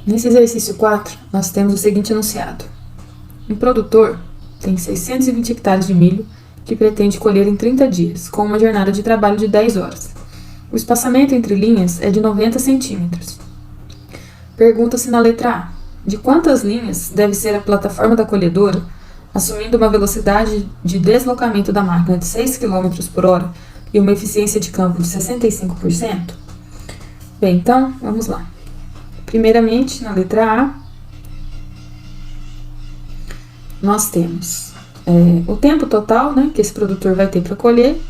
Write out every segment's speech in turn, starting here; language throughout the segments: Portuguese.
Nesse exercício 4, nós temos o seguinte enunciado. Um produtor tem 620 hectares de milho que pretende colher em 30 dias, com uma jornada de trabalho de 10 horas. O espaçamento entre linhas é de 90 centímetros. Pergunta-se na letra A, de quantas linhas deve ser a plataforma da colhedora, assumindo uma velocidade de deslocamento da máquina de 6 km por hora e uma eficiência de campo de 65%? Bem, então, vamos lá. Primeiramente, na letra A, nós temos o tempo total, que esse produtor vai ter para colher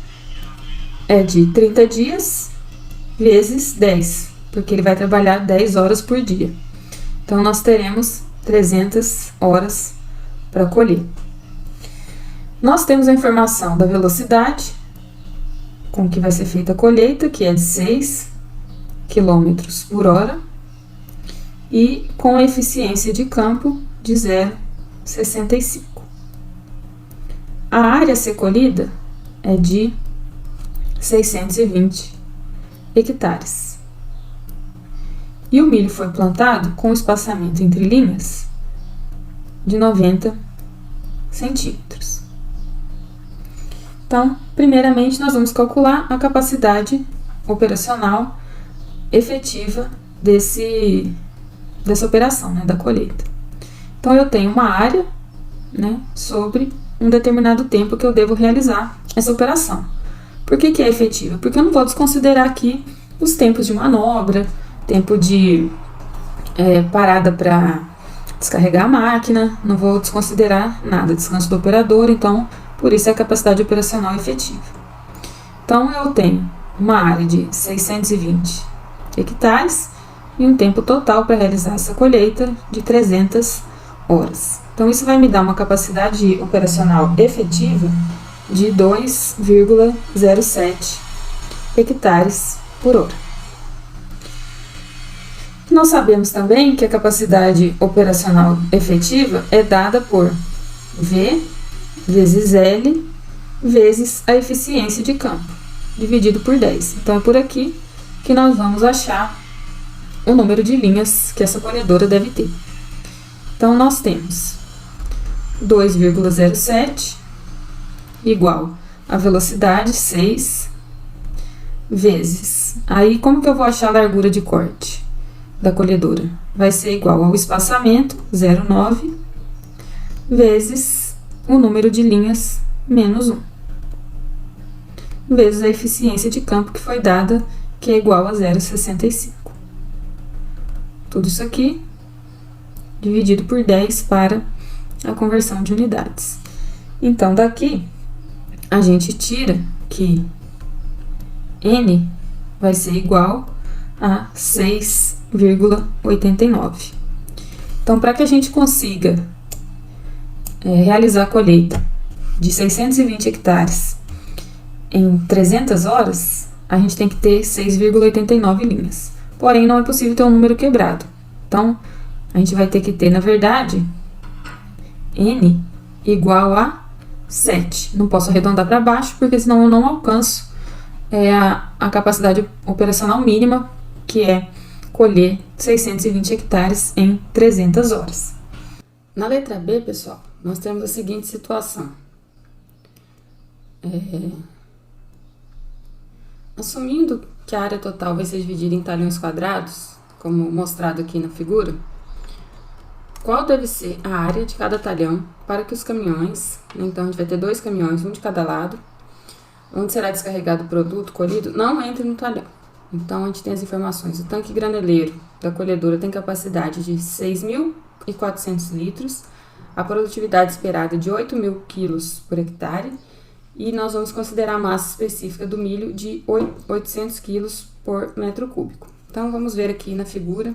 é de 30 dias vezes 10, porque ele vai trabalhar 10 horas por dia. Então, nós teremos 300 horas para colher. Nós temos a informação da velocidade com que vai ser feita a colheita, que é de 6 km por hora, e com a eficiência de campo de 0,65. A área a ser colhida é de 620 hectares. E o milho foi plantado com espaçamento entre linhas de 90 centímetros. Então, primeiramente, nós vamos calcular a capacidade operacional efetiva dessa operação, da colheita. Então, eu tenho uma área, sobre um determinado tempo que eu devo realizar essa operação. Por que é efetiva? Porque eu não vou desconsiderar aqui os tempos de manobra, tempo de parada para descarregar a máquina, não vou desconsiderar nada, descanso do operador, então, por isso é a capacidade operacional efetiva. Então, eu tenho uma área de 620 hectares e um tempo total para realizar essa colheita de 300 horas. Então, isso vai me dar uma capacidade operacional efetiva de 2,07 hectares por hora. Nós sabemos também que a capacidade operacional efetiva é dada por V vezes L vezes a eficiência de campo, dividido por 10. Então, é por aqui que nós vamos achar o número de linhas que essa colhedora deve ter. Então, nós temos 2,07 igual a velocidade 6 vezes. Aí, como que eu vou achar a largura de corte da colhedora? Vai ser igual ao espaçamento, 0,9, vezes o número de linhas, menos 1, vezes a eficiência de campo que foi dada, que é igual a 0,65. Tudo isso aqui dividido por 10 para a conversão de unidades. Então, daqui, a gente tira que N vai ser igual a 6,89. Então, para que a gente consiga realizar a colheita de 620 hectares em 300 horas, a gente tem que ter 6,89 linhas. Porém, não é possível ter um número quebrado. Então, a gente vai ter que ter, na verdade, N igual a 7. Não posso arredondar para baixo, porque senão eu não alcanço a capacidade operacional mínima, que é colher 620 hectares em 300 horas. Na letra B, pessoal, nós temos a seguinte situação. Assumindo que a área total vai ser dividida em talhões quadrados, como mostrado aqui na figura, qual deve ser a área de cada talhão para que os caminhões, então a gente vai ter 2 caminhões, um de cada lado, onde será descarregado o produto colhido, não entre no talhão. Então, a gente tem as informações. O tanque graneleiro da colhedora tem capacidade de 6.400 litros, a produtividade esperada de 8.000 quilos por hectare, e nós vamos considerar a massa específica do milho de 800 quilos por metro cúbico. Então, vamos ver aqui na figura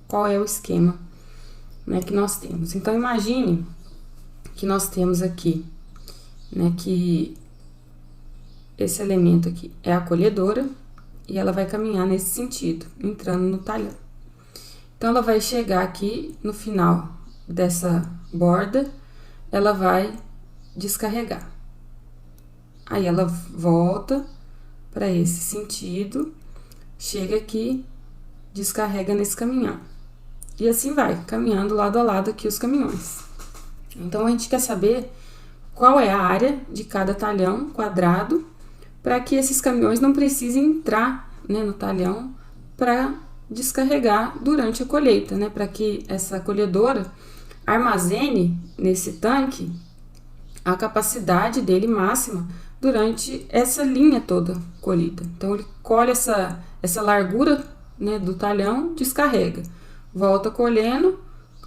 qual é o esquema que nós temos. Então, imagine que nós temos aqui, que esse elemento aqui é a colhedora e ela vai caminhar nesse sentido, entrando no talhão. Então, ela vai chegar aqui no final dessa borda, ela vai descarregar. Aí, ela volta para esse sentido, chega aqui, descarrega nesse caminhão. E assim vai, caminhando lado a lado aqui os caminhões. Então, a gente quer saber qual é a área de cada talhão quadrado para que esses caminhões não precisem entrar, né, no talhão para descarregar durante a colheita, né, para que essa colhedora armazene nesse tanque a capacidade dele máxima durante essa linha toda colhida. Então, ele colhe essa largura, né, do talhão, descarrega, volta colhendo,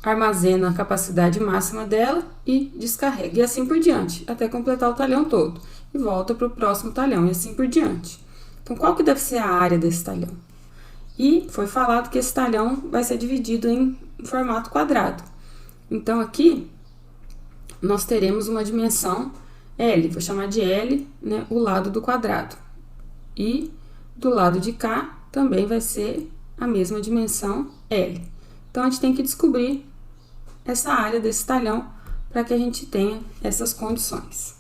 armazena a capacidade máxima dela e descarrega, e assim por diante, até completar o talhão todo, e volta para o próximo talhão, e assim por diante. Então, qual que deve ser a área desse talhão? E foi falado que esse talhão vai ser dividido em formato quadrado. Então, aqui, nós teremos uma dimensão L, vou chamar de L, né, o lado do quadrado. E do lado de cá também vai ser a mesma dimensão L. Então, a gente tem que descobrir essa área desse talhão para que a gente tenha essas condições.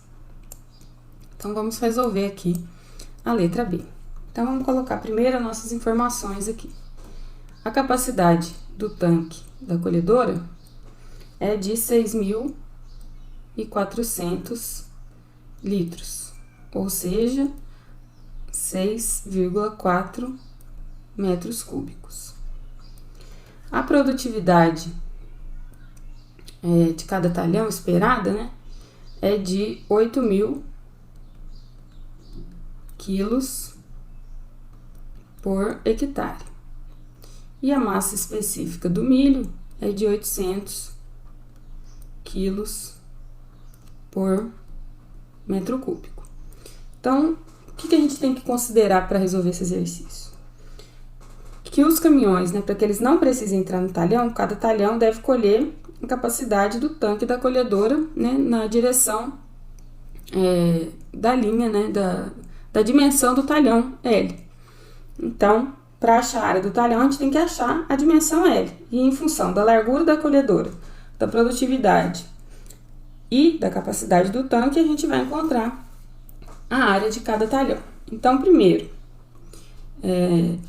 Então, vamos resolver aqui a letra B. Então, vamos colocar primeiro as nossas informações aqui. A capacidade do tanque da colhedora é de 6.400 litros, ou seja, 6,4 metros cúbicos. A produtividade de cada talhão esperada, né, é de 8.000 quilos por hectare. E a massa específica do milho é de 800 quilos por metro cúbico. Então, o que a gente tem que considerar para resolver esse exercício? Que os caminhões, né, para que eles não precisem entrar no talhão, cada talhão deve colher a capacidade do tanque da colhedora, né, na direção da linha, né, da dimensão do talhão L. Então, para achar a área do talhão, a gente tem que achar a dimensão L. E em função da largura da colhedora, da produtividade e da capacidade do tanque, a gente vai encontrar a área de cada talhão. Então, primeiro,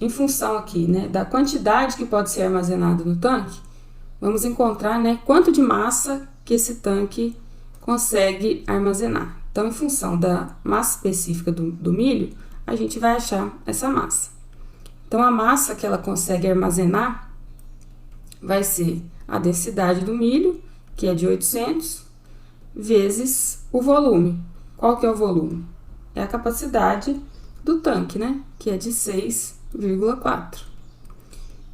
em função aqui, né, da quantidade que pode ser armazenada no tanque, vamos encontrar, né, quanto de massa que esse tanque consegue armazenar. Então, em função da massa específica do milho, a gente vai achar essa massa. Então, a massa que ela consegue armazenar vai ser a densidade do milho, que é de 800, vezes o volume. Qual que é o volume? É a capacidade do tanque, né? Que é de 6,4.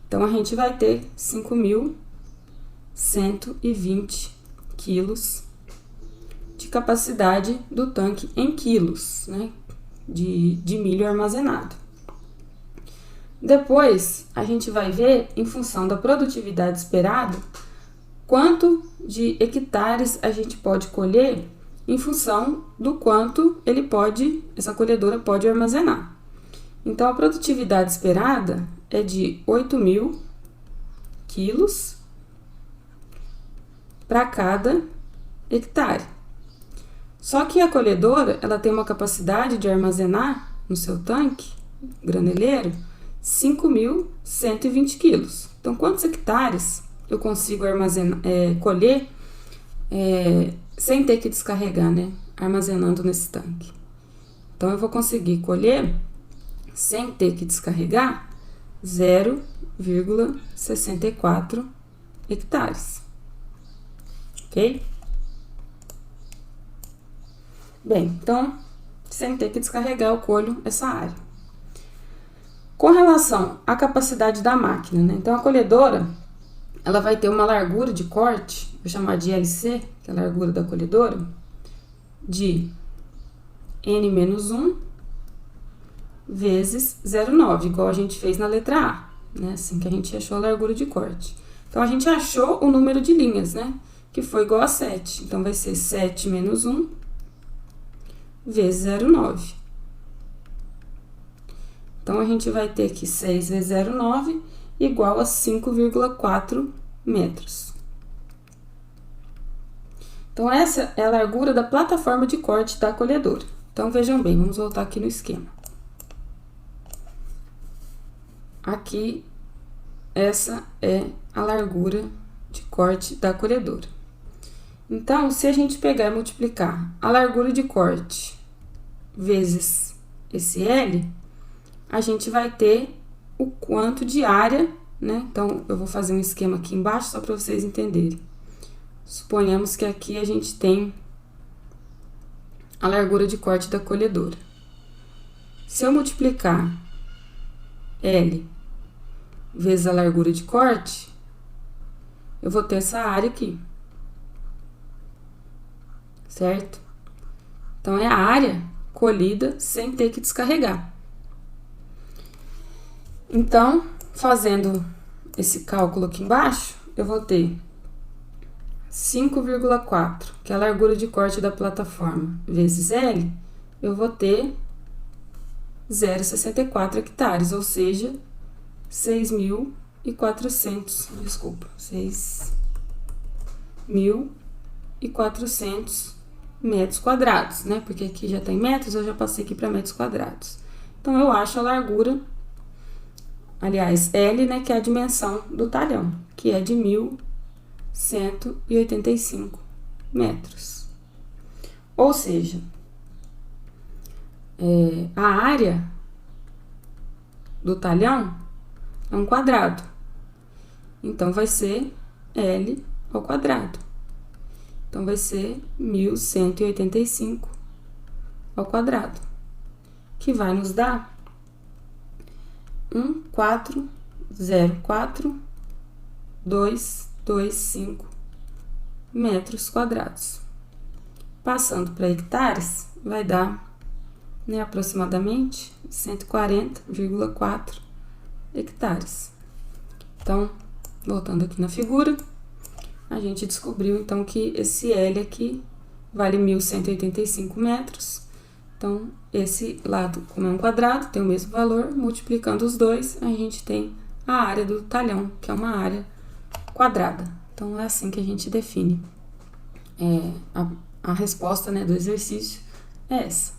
Então, a gente vai ter 5.120 quilos de capacidade do tanque em quilos, né? De milho armazenado. Depois, a gente vai ver, em função da produtividade esperada, quanto de hectares a gente pode colher em função do quanto essa colhedora pode armazenar. Então, a produtividade esperada é de 8.000 quilos para cada hectare. Só que a colhedora, ela tem uma capacidade de armazenar no seu tanque graneleiro 5.120 quilos. Então, quantos hectares eu consigo colher sem ter que descarregar, né? Armazenando nesse tanque. Então, eu vou conseguir colher, sem ter que descarregar, 0,64 hectares. Ok? Bem, então, sem ter que descarregar, eu colho essa área. Com relação à capacidade da máquina, né? Então, a colhedora, ela vai ter uma largura de corte, vou chamar de LC, que é a largura da colhedora, de N-1 vezes 0,9, igual a gente fez na letra A, né? Assim que a gente achou a largura de corte. Então, a gente achou o número de linhas, né? Que foi igual a 7. Então, vai ser 7 menos 1 vezes 0,9. Então, a gente vai ter que 6 vezes 0,9 igual a 5,4 metros. Então, essa é a largura da plataforma de corte da colhedora. Então, vejam bem, vamos voltar aqui no esquema. Aqui essa é a largura de corte da colhedora. Então, se a gente pegar e multiplicar a largura de corte vezes esse L, a gente vai ter o quanto de área, né? Então, eu vou fazer um esquema aqui embaixo só para vocês entenderem. Suponhamos que aqui a gente tem a largura de corte da colhedora. Se eu multiplicar L vezes a largura de corte, eu vou ter essa área aqui, certo? Então, é a área colhida sem ter que descarregar. Então, fazendo esse cálculo aqui embaixo, eu vou ter 5,4, que é a largura de corte da plataforma, vezes L, eu vou ter 0,64 hectares, ou seja, 6.400, desculpa, 6.400 metros quadrados, né? Porque aqui já tem metros, eu já passei aqui para metros quadrados. Então, eu acho a largura, aliás, L, né, que é a dimensão do talhão, que é de 1.185 metros. Ou seja, a área do talhão é um quadrado. Então, vai ser L ao quadrado. Então, vai ser 1.185 ao quadrado, que vai nos dar 1.404.225 metros quadrados. Passando para hectares, vai dar, né, aproximadamente 140,4 hectares. Então, voltando aqui na figura, a gente descobriu então que esse L aqui vale 1.185 metros. Então, esse lado, como é um quadrado, tem o mesmo valor, multiplicando os dois, a gente tem a área do talhão, que é uma área quadrada. Então, é assim que a gente define. A resposta, né, do exercício é essa.